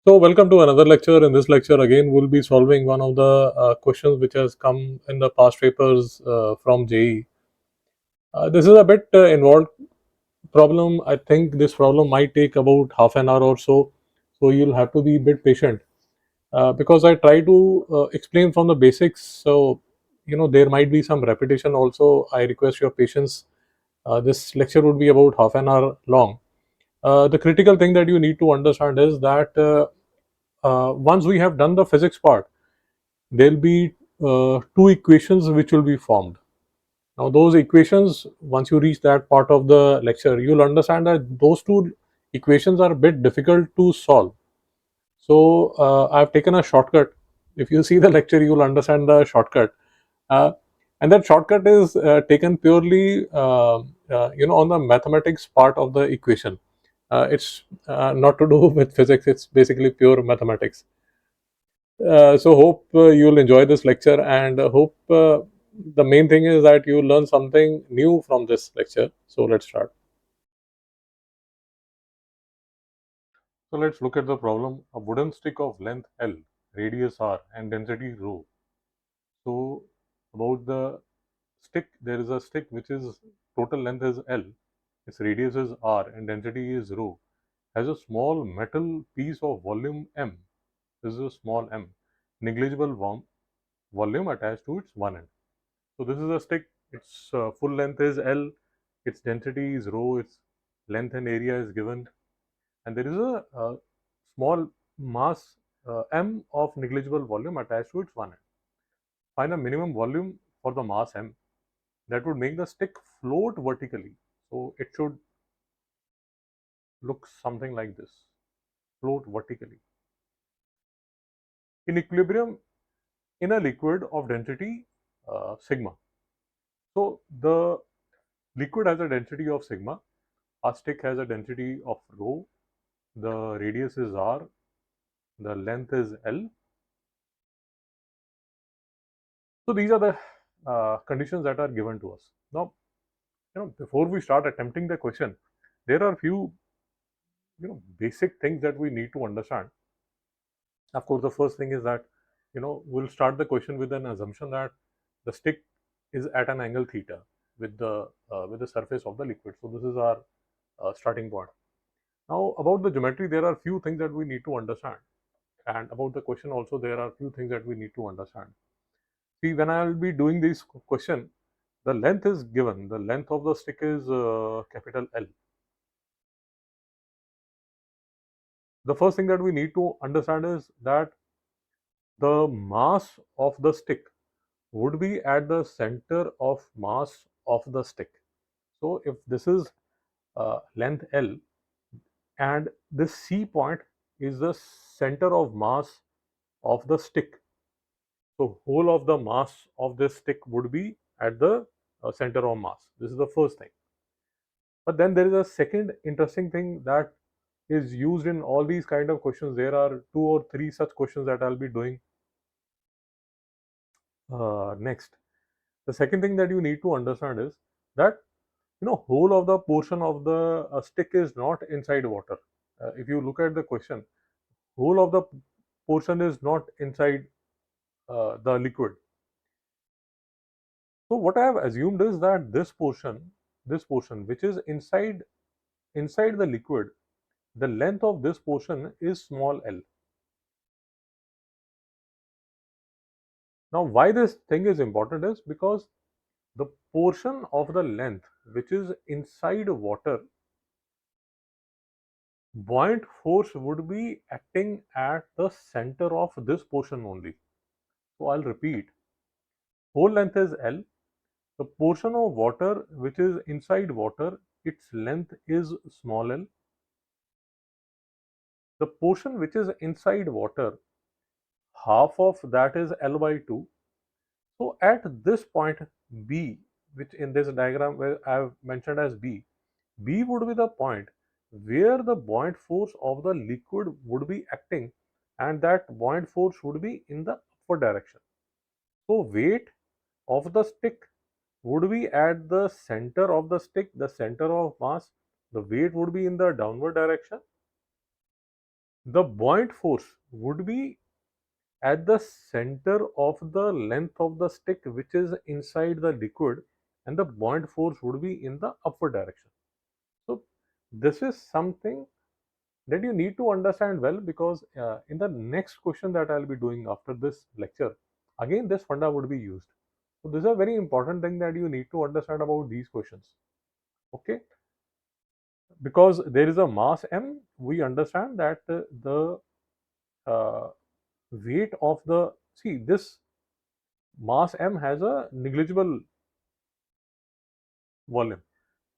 So, welcome to another lecture. In this lecture, again, we'll be solving one of the questions which has come in the past papers from JEE. This is a bit involved problem. I think this problem might take about half an hour or so. So, you'll have to be a bit patient because I try to explain from the basics. So, there might be some repetition also. I request your patience. This lecture would be about half an hour long. The critical thing that you need to understand is that once we have done the physics part, there'll be two equations which will be formed. Now, those equations, once you reach that part of the lecture, you'll understand that those two equations are a bit difficult to solve. So, I've taken a shortcut. If you see the lecture, you'll understand the shortcut. Uh, and that shortcut is taken purely, on the mathematics part of the equation. It's not to do with physics, it's basically pure mathematics. So hope you'll enjoy this lecture, and hope the main thing is that you learn something new from this lecture. So let's start. So let's look at the problem. A wooden stick of length L, radius R, and density rho. So about the stick, there is a stick which is total length is L, its radius is R, and density is rho. Has a small metal piece of volume M. This is a small m, negligible volume attached to its one end. So this is a stick. Its full length is L. Its density is rho. Its length and area is given, and there is a small mass m of negligible volume attached to its one end. Find a minimum volume for the mass m that would make the stick float vertically. So it should look something like this: float vertically in equilibrium in a liquid of density sigma. So the liquid has a density of sigma. A stick has a density of rho. The radius is r, the length is L. So these are the conditions that are given to us. Now, before we start attempting the question, there are few basic things that we need to understand. Of course, the first thing is that we'll start the question with an assumption that the stick is at an angle theta with the surface of the liquid. So this is our starting point. Now, about the geometry, there are few things that we need to understand, and about the question also, there are few things that we need to understand. See, when I will be doing this question, the length is given. The length of the stick is capital L. The first thing that we need to understand is that the mass of the stick would be at the center of mass of the stick. So if this is length L and this C point is the center of mass of the stick, so whole of the mass of this stick would be at the center of mass. This is the first thing. But then there is a second interesting thing that is used in all these kind of questions. There are two or three such questions that I'll be doing next. The second thing that you need to understand is that whole of the portion of the stick is not inside water. If you look at the question, whole of the portion is not inside the liquid. So what I have assumed is that this portion which is inside the liquid, the length of this portion is small l. Now, why this thing is important is because the portion of the length which is inside water, buoyant force would be acting at the center of this portion only. So I'll repeat, whole length is L. The portion of water which is inside water, its length is small l. The portion which is inside water, half of that is L by 2. So at this point B, which in this diagram where I have mentioned as B, B would be the point where the buoyant force of the liquid would be acting, and that buoyant force would be in the upward direction. So weight of the stick would be at the center of the stick, the center of mass. The weight would be in the downward direction, the buoyant force would be at the center of the length of the stick which is inside the liquid, and the buoyant force would be in the upward direction. So this is something that you need to understand well, because in the next question that I'll be doing after this lecture, again this funda would be used. So this is a very important thing that you need to understand about these questions. Okay, because there is a mass m, we understand that the uh, weight of the, see, this mass m has a negligible volume,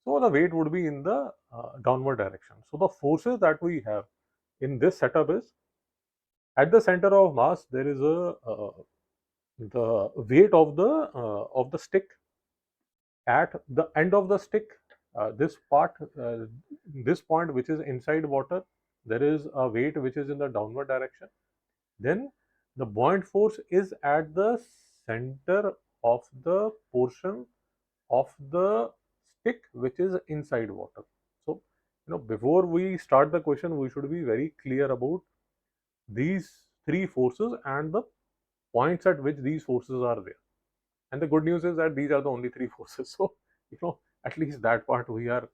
so the weight would be in the downward direction. So the forces that we have in this setup is, at the center of mass there is a the weight of the stick. At the end of the stick, this part, this point which is inside water, there is a weight which is in the downward direction. Then the buoyant force is at the center of the portion of the stick which is inside water. So, before we start the question, we should be very clear about these three forces and the points at which these forces are there. And the good news is that these are the only three forces. So, at least that part we are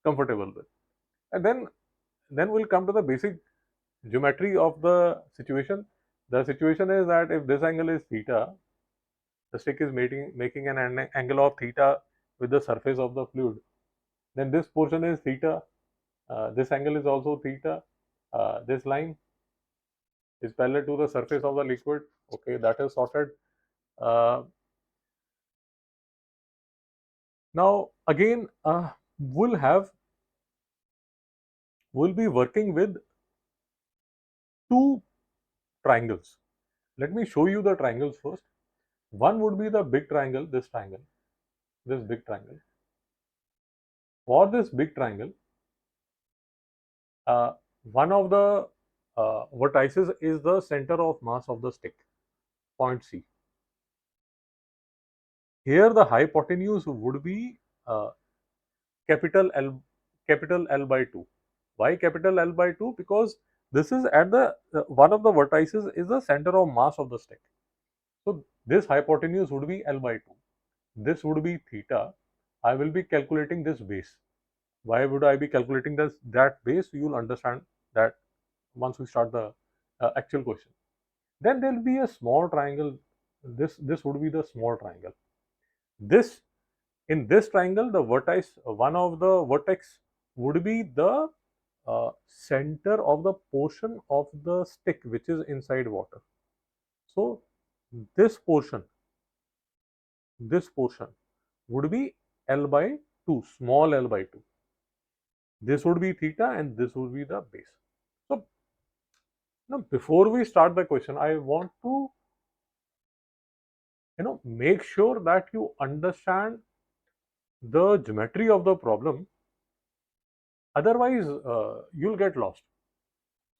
comfortable with. And then we'll come to the basic geometry of the situation. The situation is that if this angle is theta, the stick is making an angle of theta with the surface of the fluid. Then this portion is theta. This angle is also theta. This line is parallel to the surface of the liquid. Okay, that is sorted. Uh, Now again, we'll be working with two triangles. Let me show you the triangles first. One would be the big triangle, this triangle, this big triangle. For this big triangle, uh, one of the vertices is the center of mass of the stick, point C. Here the hypotenuse would be uh, capital L, capital L by 2. Why capital L by 2? Because this is at the one of the vertices is the center of mass of the stick. So this hypotenuse would be L by 2. This would be theta. I will be calculating this base. Why would I be calculating that base? You will understand that once we start the actual question. Then there will be a small triangle. This would be the small triangle. This, in this triangle, the vertex, one of the vertex would be the center of the portion of the stick which is inside water. So this portion would be L by 2, small L by 2. This would be theta and this would be the base. So now before we start the question, I want to make sure that you understand the geometry of the problem. Otherwise, you'll get lost.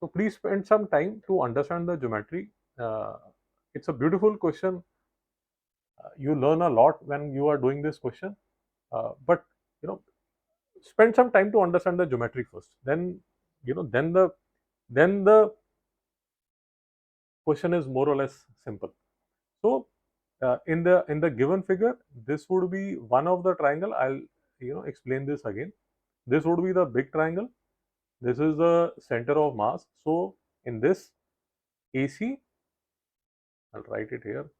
So please spend some time to understand the geometry. Uh, it's a beautiful question. You learn a lot when you are doing this question. But you know, spend some time to understand the geometry first. Then then the question is more or less simple. So in the given figure, this would be one of the triangle. I'll explain this again. This would be the big triangle. This is the center of mass. So in this AC, I'll write it here.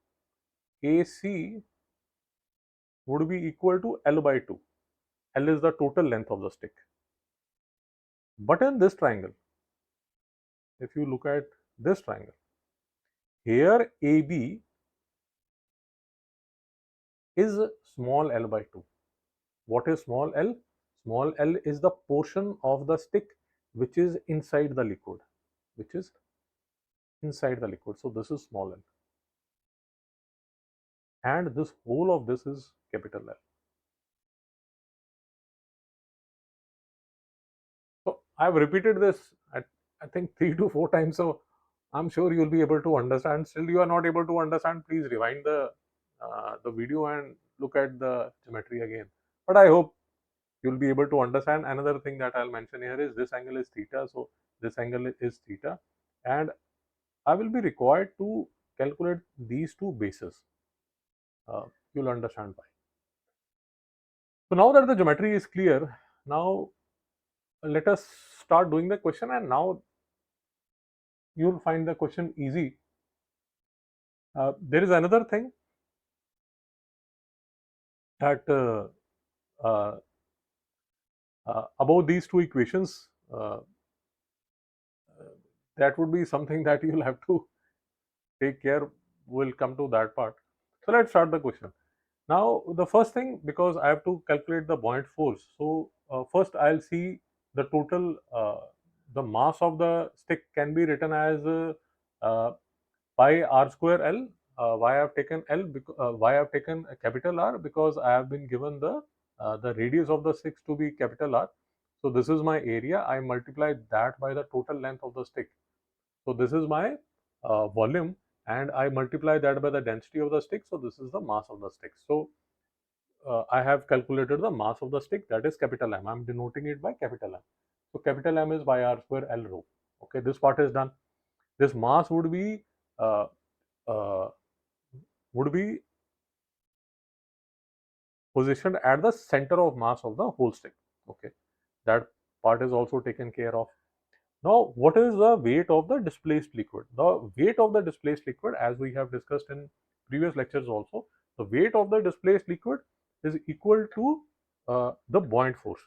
AC would be equal to L by 2. L is the total length of the stick. But in this triangle, if you look at this triangle, here AB is small l by 2. What is small l? Small l is the portion of the stick which is inside the liquid, which is inside the liquid. So this is small l. And this whole of this is capital L. So I've repeated this I think 3 to 4 times. So I'm sure you'll be able to understand. Still you are not able to understand, please rewind the video and look at the geometry again. But I hope you'll be able to understand. Another thing that I'll mention here is this angle is theta. So this angle is theta, and I will be required to calculate these two bases. You'll understand why. So now that the geometry is clear, now let us start doing the question, and now you'll find the question easy. There is another thing that uh, about these two equations, that would be something that you'll have to take care. We'll come to that part. So let's start the question. Now the first thing, because I have to calculate the buoyant force, so first I'll see the total, the mass of the stick can be written as uh, pi r square L. Why I have taken L? Why I have taken a capital R? Because I have been given the radius of the stick to be capital R. So this is my area. I multiply that by the total length of the stick. So this is my volume, and I multiply that by the density of the stick. So this is the mass of the stick. So I have calculated the mass of the stick, that is capital M. I am denoting it by capital M. So capital M is pi r square L rho. Okay, this part is done. This mass uh, uh, would be positioned at the center of mass of the whole stick. Okay, that part is also taken care of. Now, what is the weight of the displaced liquid? The weight of the displaced liquid, as we have discussed in previous lectures also, the weight of the displaced liquid is equal to the buoyant force.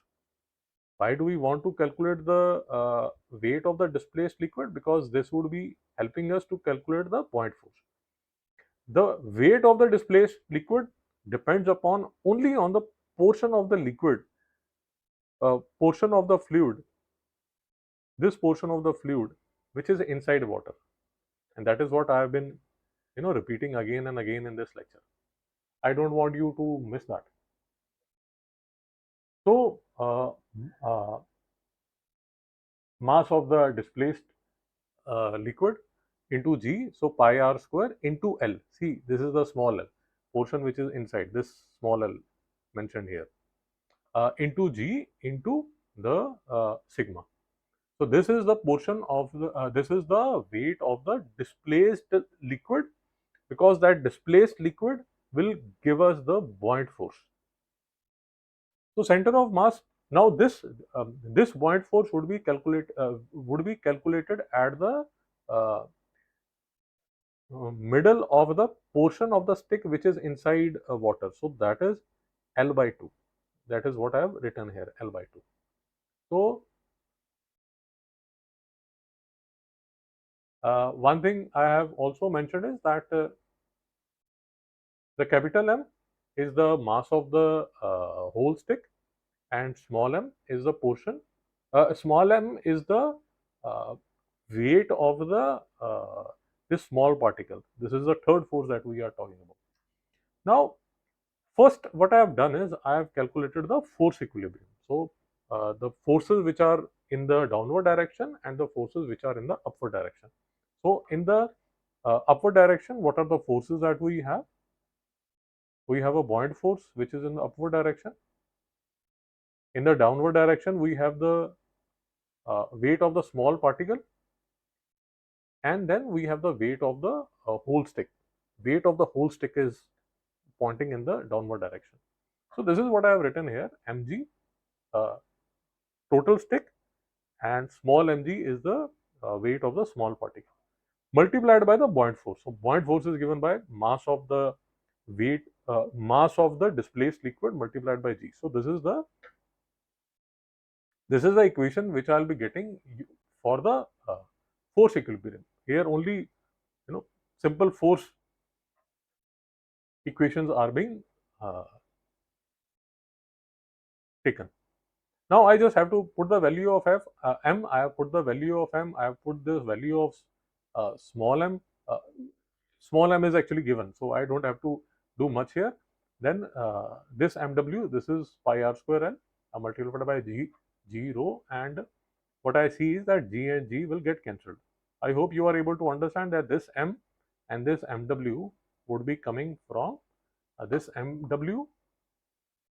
Why do we want to calculate the weight of the displaced liquid? Because this would be helping us to calculate the buoyant force. The weight of the displaced liquid depends upon only on the portion of the liquid, portion of the fluid, this portion of the fluid which is inside water, and that is what I have been repeating again and again in this lecture. I don't want you to miss that. So mass of the displaced liquid into G, so pi r square into L. See, this is the small l portion which is inside, this small l mentioned here, into G into the sigma. So this is the portion of the, this is the weight of the displaced liquid, because that displaced liquid will give us the buoyant force. So center of mass. Now this buoyant force would be calculated at the uh, middle of the portion of the stick which is inside water. So that is L by 2. That is what I have written here, L by 2. So one thing I have also mentioned is that the capital M is the mass of the whole stick, and small m is the portion. Small m is the uh, weight of the this small particle. This is the third force that we are talking about. Now, first, what I have done is I have calculated the force equilibrium. So, the forces which are in the downward direction and the forces which are in the upward direction. So, in the upward direction, what are the forces that we have? We have a buoyant force which is in the upward direction. In the downward direction, we have the weight of the small particle, and then we have the weight of the whole stick. Weight of the whole stick is pointing in the downward direction. So this is what I have written here, mg, uh, total stick, and small mg is the weight of the small particle multiplied by the buoyant force. So buoyant force is given by mass of the weight, mass of the displaced liquid multiplied by g. So this is the equation which I'll be getting for the force equilibrium. Here only simple force equations are being taken. Now I just have to put the value of m. I have put the value of m. I have put the value of small m. Small m is actually given, so I don't have to do much here. Then this mw, this is pi r square n multiplied by g rho, and what I see is that g and g will get cancelled. I hope you are able to understand that this m and this mw would be coming from this mw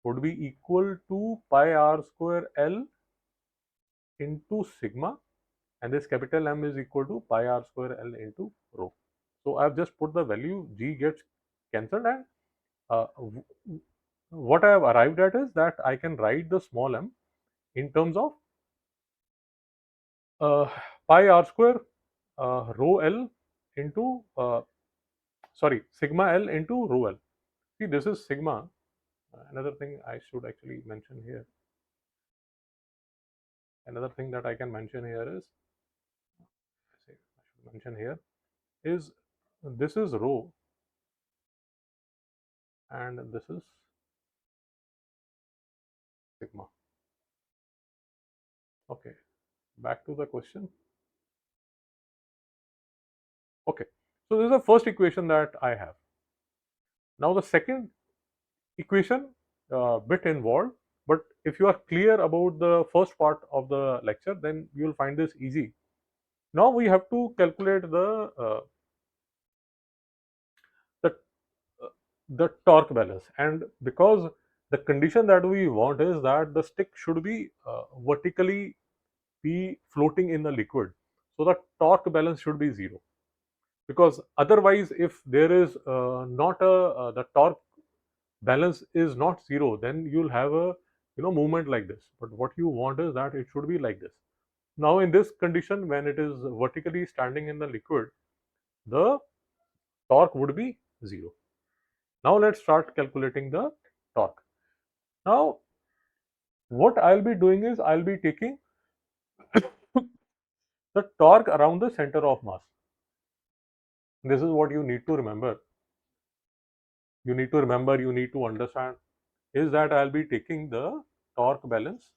would be equal to pi r square L into sigma, and this capital M is equal to pi r square L into rho. So I've just put the value, G gets cancelled, and uh, what I have arrived at is that I can write the small m in terms of uh, pi r square rho L into sorry, sigma L into rho L. See, this is sigma. Another thing I should actually mention here, another thing that I can mention here is, I should mention here is, this is rho and this is sigma. Okay, back to the question. Okay, so this is the first equation that I have. Now the second equation, bit involved, but if you are clear about the first part of the lecture, then you will find this easy. Now we have to calculate the uh, the torque balance, and because the condition that we want is that the stick should be vertically be floating in the liquid, so the torque balance should be zero, because otherwise if there is not a the torque balance is not zero, then you'll have a movement like this, but what you want is that it should be like this. Now in this condition, when it is vertically standing in the liquid, the torque would be zero. Now let's start calculating the torque. Now what I'll be doing is I'll be taking the torque around the center of mass. This is what you need to remember. You need to understand is that I'll be taking the torque balance.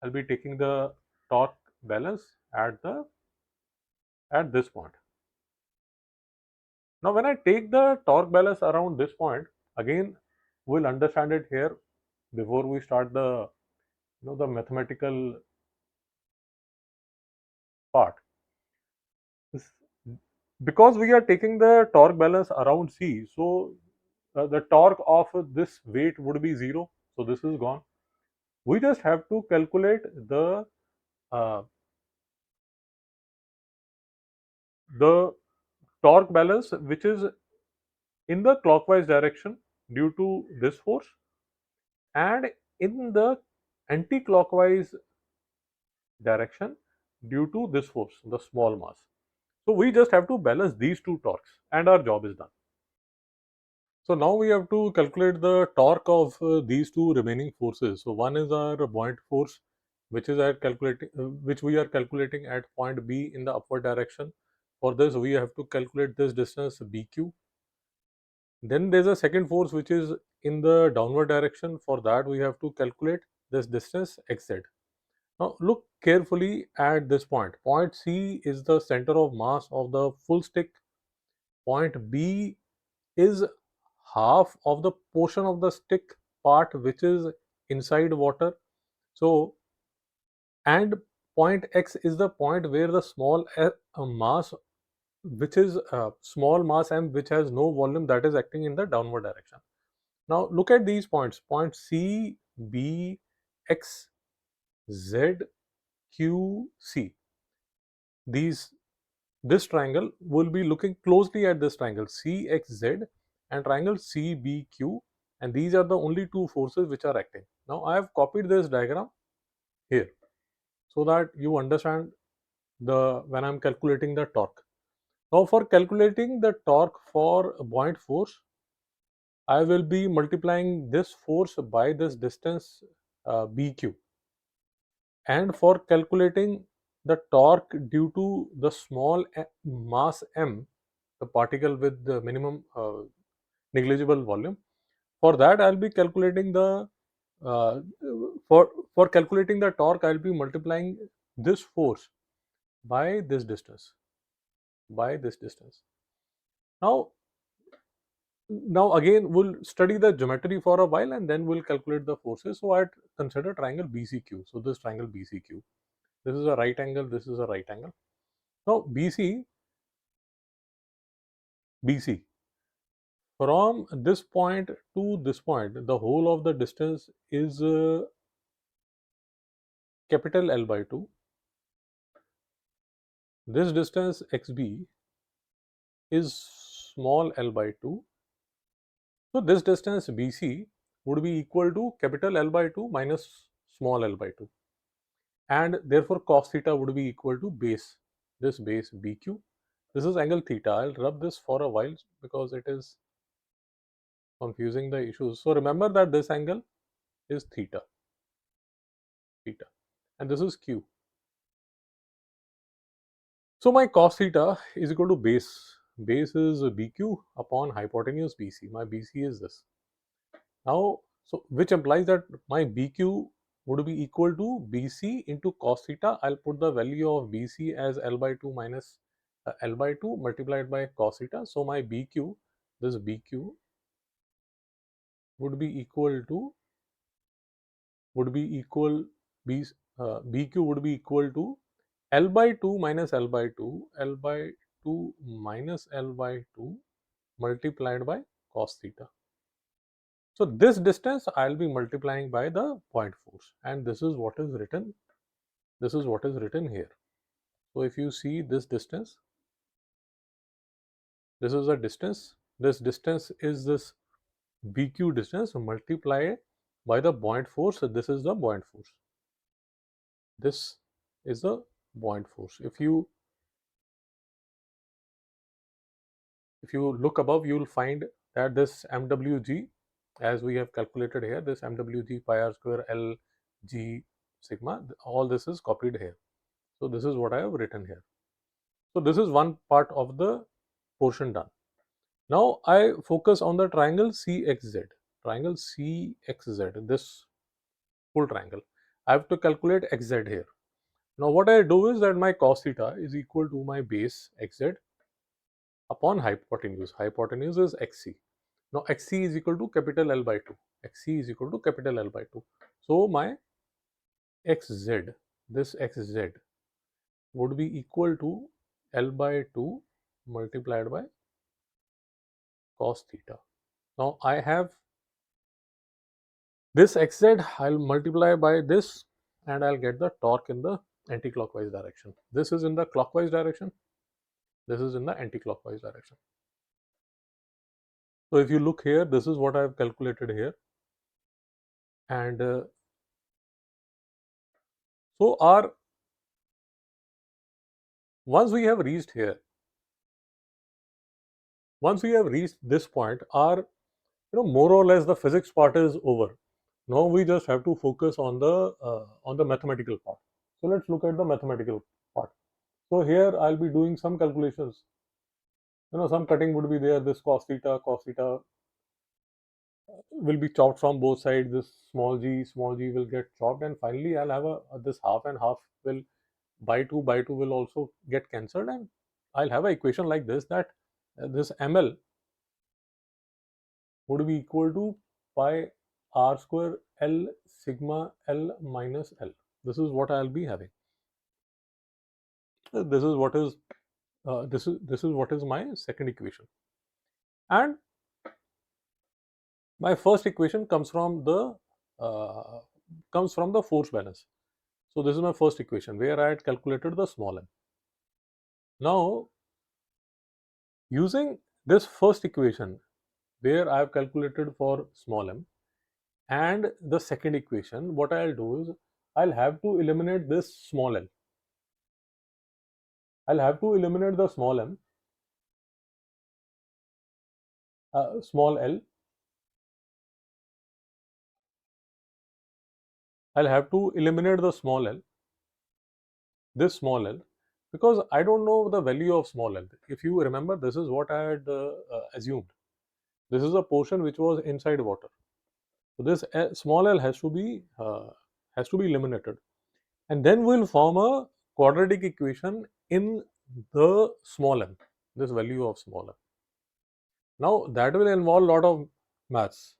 I'll be taking the torque balance at this point. Now when I take the torque balance around this point, again we'll understand it here before we start the the mathematical part. Because we are taking the torque balance around C, so the torque of this weight would be zero, so this is gone. We just have to calculate uh, the torque balance which is in the clockwise direction due to this force, and in the anti-clockwise direction due to this force, the small mass. So we just have to balance these two torques and our job is done. So now we have to calculate the torque of these two remaining forces. So one is our buoyant force, which is at calculating, which we are calculating at point B in the upward direction. For this, we have to calculate this distance BQ. Then there's a second force which is in the downward direction. For that, we have to calculate this distance XZ. Now look carefully at this point. Point C is the center of mass of the full stick. Point B is half of the portion of the stick part which is inside water. So, and point X is the point where the small mass, which is small mass m, which has no volume, that is acting in the downward direction. Now look at these points, point C, B, X, Z, Q, C. These This triangle will be looking closely at this triangle CXZ and triangle CBQ, and these are the only two forces which are acting. Now I have copied this diagram here so that you understand the when I'm calculating the torque. Now for calculating the torque for buoyant force, I will be multiplying this force by this distance BQ, and for calculating the torque due to the small mass m, the particle with the minimum negligible volume, for that I'll be calculating the uh, for calculating the torque, I'll be multiplying this force by this distance, by this distance. Now now again we'll study the geometry for a while and then we'll calculate the forces. So I'd consider triangle BCQ. So this triangle BCQ, this is a right angle, this is a right angle. Now BC, from this point to this point, the whole of the distance is capital L by 2. This distance xb is small l by 2. So this distance BC would be equal to capital L by 2 minus small l by 2, and therefore cos theta would be equal to this base BQ. This is angle theta. I'll rub this for a while because it is confusing the issues. So remember that this angle is theta, and this is Q. So my cos theta is equal to base. Base is BQ upon hypotenuse BC. My BC is this. Now, so which implies that my BQ would be equal to BC into cos theta. I'll put the value of BC as L by 2 minus L by 2 multiplied by cos theta. So my BQ, this BQ would be equal to B, BQ would be equal to L by 2 minus L by 2, L by 2 minus L by 2 multiplied by cos theta. So this distance I'll be multiplying by the point force, and this is what is written. This is what is written here. So if you see this distance, this is a distance. This distance is this BQ distance multiplied by the buoyant force. So this is the buoyant force. This is the buoyant force. If you look above, you will find that this MWG, as we have calculated here, this MWG pi r square L G sigma, all this is copied here. So this is what I have written here. So this is one part of the portion done. Now I focus on the triangle CXZ. Triangle CXZ, this full triangle. I have to calculate XZ here. Now what I do is that my cos theta is equal to my base XZ upon hypotenuse. Hypotenuse is XC. Now XC is equal to capital L by 2. XC is equal to capital L by 2. So my XZ, this XZ would be equal to L by 2 multiplied by cos theta. Now I have this xz, I'll multiply by this and I'll get the torque in the anti-clockwise direction. This is in the clockwise direction. This is in the anti-clockwise direction. So if you look here, this is what I have calculated here. And so our, once we have reached here, once we have reached this point, our, more or less the physics part is over. Now we just have to focus on the mathematical part. So let's look at the mathematical part. So here I'll be doing some calculations. Some cutting would be there. This cos theta will be chopped from both sides. This small g will get chopped, and finally I'll have this half and half will by 2 will also get cancelled, and I'll have an equation like this, that this ml would be equal to pi r square L sigma L minus L. This is what I'll be having. This is what is what is my second equation, and my first equation comes from the force balance. So this is my first equation where I had calculated the small m. Now using this first equation where I have calculated for small m and the second equation, what I'll do is I'll have to eliminate this small l. I'll have to eliminate the small m, small l. I'll have to eliminate the small l, this small l, because I don't know the value of small l. If you remember, this is what I had assumed. This is a portion which was inside water. So this small l has to be eliminated, and then we'll form a quadratic equation in the small m, this value of small m. Now that will involve a lot of maths.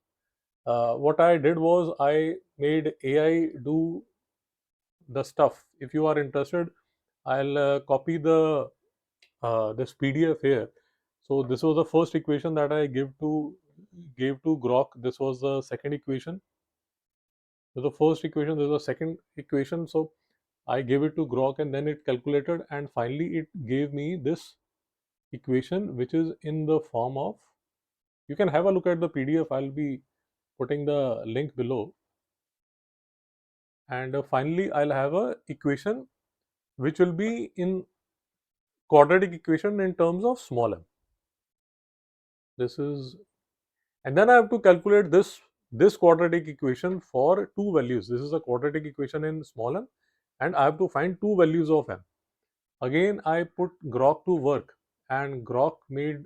What I did was I made AI do the stuff. If you are interested, I'll copy this PDF here. So this was the first equation that I gave to Grok. This was the second equation. So the first equation, there's a second equation. So I gave it to Grok and then it calculated, and finally it gave me this equation which is in the form of, you can have a look at the PDF. I'll be putting the link below. And finally I'll have a equation which will be in quadratic equation in terms of small m. This is, and then I have to calculate this quadratic equation for two values. This is a quadratic equation in small m, and I have to find two values of m. Again, I put Grok to work, and Grok made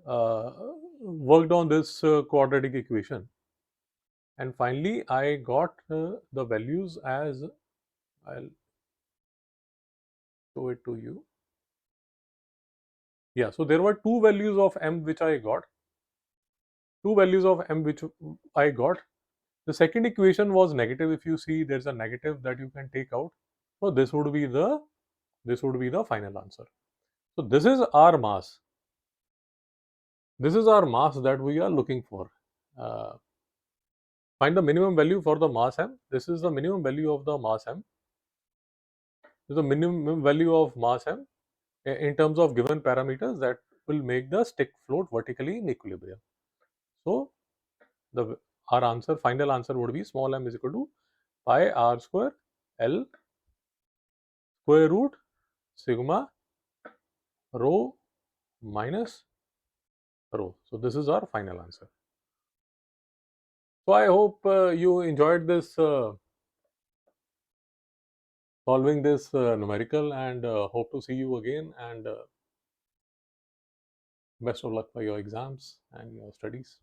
uh, worked on this quadratic equation, and finally I got the values as, I'll show it to you. Yeah, so there were two values of m which I got. Two values of m which I got. The second equation was negative. If you see, there's a negative that you can take out. So this would be the final answer. So this is our mass. This is our mass that we are looking for. Uh, Find the minimum value for the mass m. This is the minimum value of the mass m. This is the minimum value of mass m in terms of given parameters that will make the stick float vertically in equilibrium. So the our answer, final answer would be small m is equal to pi r square L square root sigma rho minus rho. So this is our final answer. So I hope you enjoyed this solving this numerical, and hope to see you again, and best of luck for your exams and your studies.